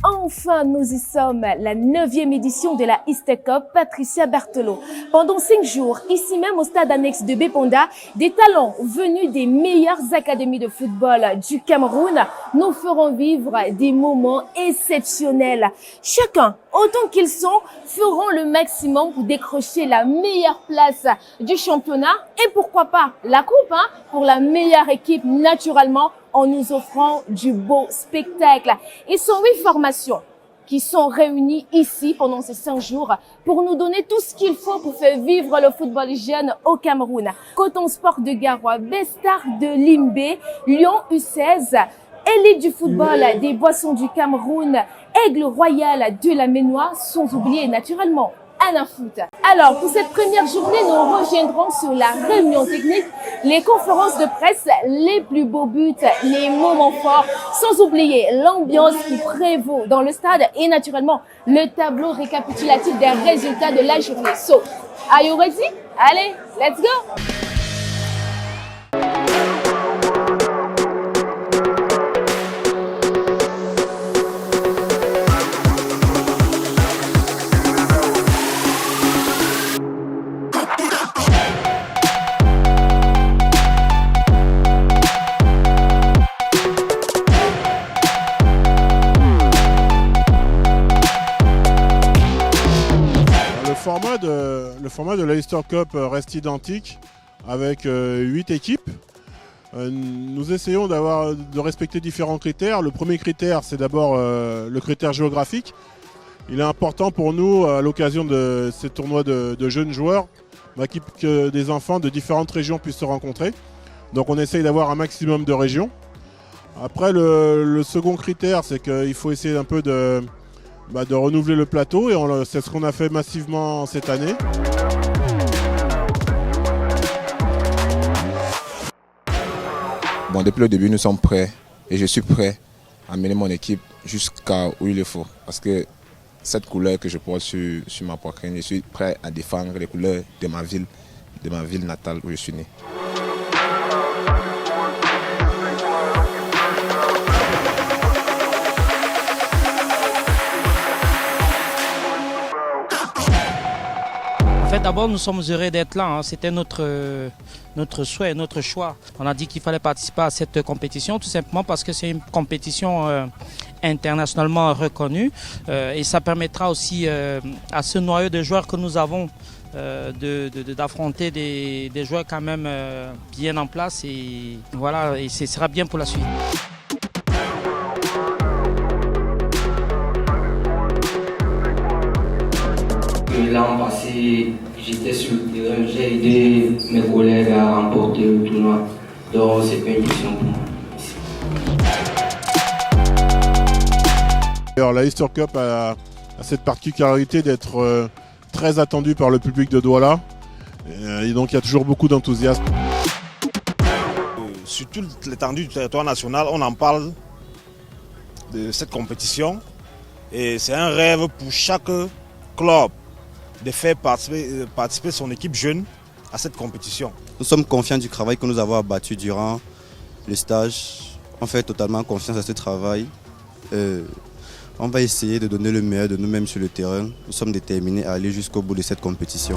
Enfin, nous y sommes, la 9e édition de la Easter Cup Patricia Berthelot. Pendant 5 jours, ici même au stade annexe de Bépanda, des talents venus des meilleures académies de football du Cameroun nous feront vivre des moments exceptionnels. Chacun, autant qu'ils sont, feront le maximum pour décrocher la meilleure place du championnat et pourquoi pas la coupe pour la meilleure équipe naturellement en nous offrant du beau spectacle. Ils sont 8 formations qui sont réunies ici pendant ces 5 jours pour nous donner tout ce qu'il faut pour faire vivre le football jeune au Cameroun. Coton Sport de Garoua, Bestar de Limbé, Lyon U16, élite du football des Boissons du Cameroun, Aigle Royal de la Ménois, sans oublier naturellement Alain Foot. Alors, pour cette première journée, nous reviendrons sur la réunion technique, les conférences de presse, les plus beaux buts, les moments forts, sans oublier l'ambiance qui prévaut dans le stade et naturellement le tableau récapitulatif des résultats de la journée. So, are you ready? Allez, let's go! Le format de la Easter Cup reste identique avec 8 équipes. Nous essayons de respecter différents critères. Le premier critère, c'est d'abord le critère géographique. Il est important pour nous, à l'occasion de ces tournois de jeunes joueurs, que des enfants de différentes régions puissent se rencontrer. Donc on essaye d'avoir un maximum de régions. Après, le second critère, c'est qu'il faut essayer un peu de renouveler le plateau et c'est ce qu'on a fait massivement cette année. Bon, depuis le début, nous sommes prêts et je suis prêt à mener mon équipe jusqu'à où il le faut. Parce que cette couleur que je porte sur ma poitrine, je suis prêt à défendre les couleurs de ma ville natale où je suis né. En fait, d'abord, nous sommes heureux d'être là. C'était notre souhait, notre choix. On a dit qu'il fallait participer à cette compétition, tout simplement parce que c'est une compétition internationalement reconnue. Et ça permettra aussi à ce noyau de joueurs que nous avons d'affronter des joueurs quand même bien en place. Et voilà, et ce sera bien pour la suite. L'an passé, j'étais sur le terrain, j'ai aidé mes collègues à remporter le tournoi. Donc c'est pas une question pour moi. Alors, la Easter Cup a cette particularité d'être très attendue par le public de Douala. Et donc il y a toujours beaucoup d'enthousiasme. Sur toute l'étendue du territoire national, on en parle de cette compétition. Et c'est un rêve pour chaque club de faire participer son équipe jeune à cette compétition. Nous sommes confiants du travail que nous avons abattu durant le stage. On fait totalement confiance à ce travail. On va essayer de donner le meilleur de nous-mêmes sur le terrain. Nous sommes déterminés à aller jusqu'au bout de cette compétition.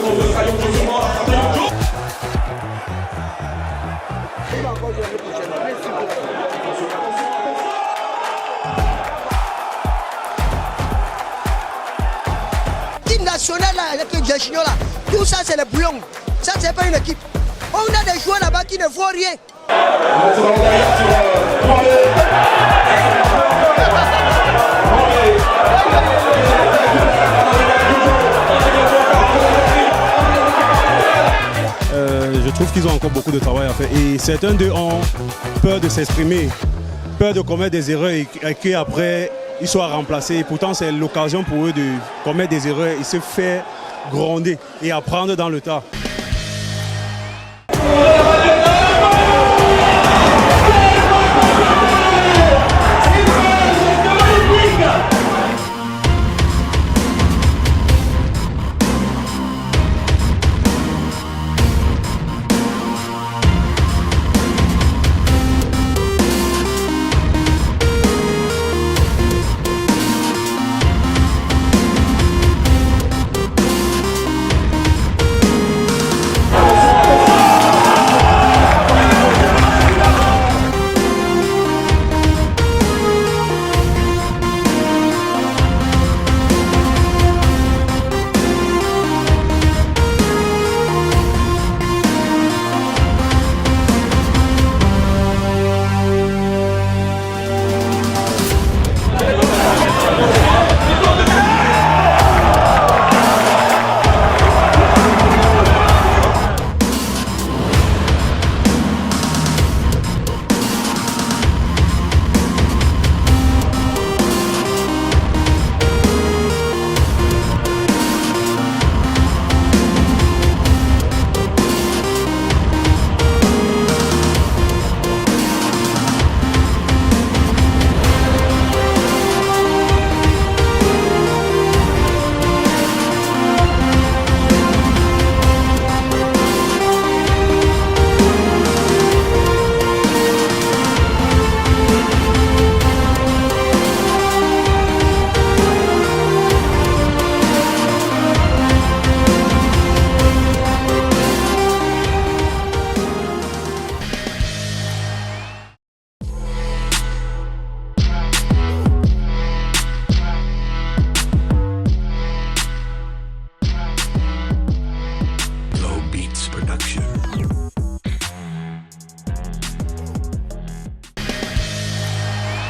Team nationale là, avec les juniors là, tout ça c'est le bouillon. Ça c'est pas une équipe. On a des joueurs là-bas qui ne font rien. Je trouve qu'ils ont encore beaucoup de travail à faire et certains d'eux ont peur de s'exprimer, peur de commettre des erreurs et qu'après ils soient remplacés. Et pourtant c'est l'occasion pour eux de commettre des erreurs et se faire gronder et apprendre dans le tas.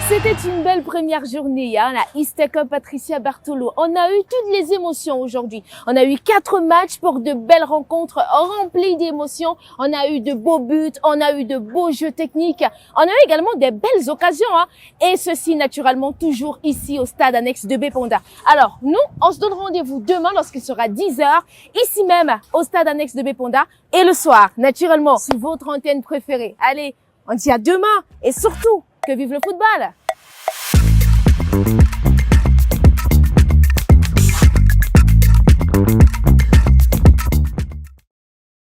C'était une belle première journée, hein, la Easter Cup Patricia Berthelot. On a eu toutes les émotions aujourd'hui. On a eu 4 matchs pour de belles rencontres remplies d'émotions. On a eu de beaux buts, on a eu de beaux jeux techniques. On a eu également des belles occasions, hein. Et ceci, naturellement, toujours ici au stade annexe de Beponda. Alors, nous, on se donne rendez-vous demain lorsqu'il sera 10h, ici même au stade annexe de Beponda. Et le soir, naturellement, sur votre antenne préférée. Allez, on dit à demain et surtout, que vive le football!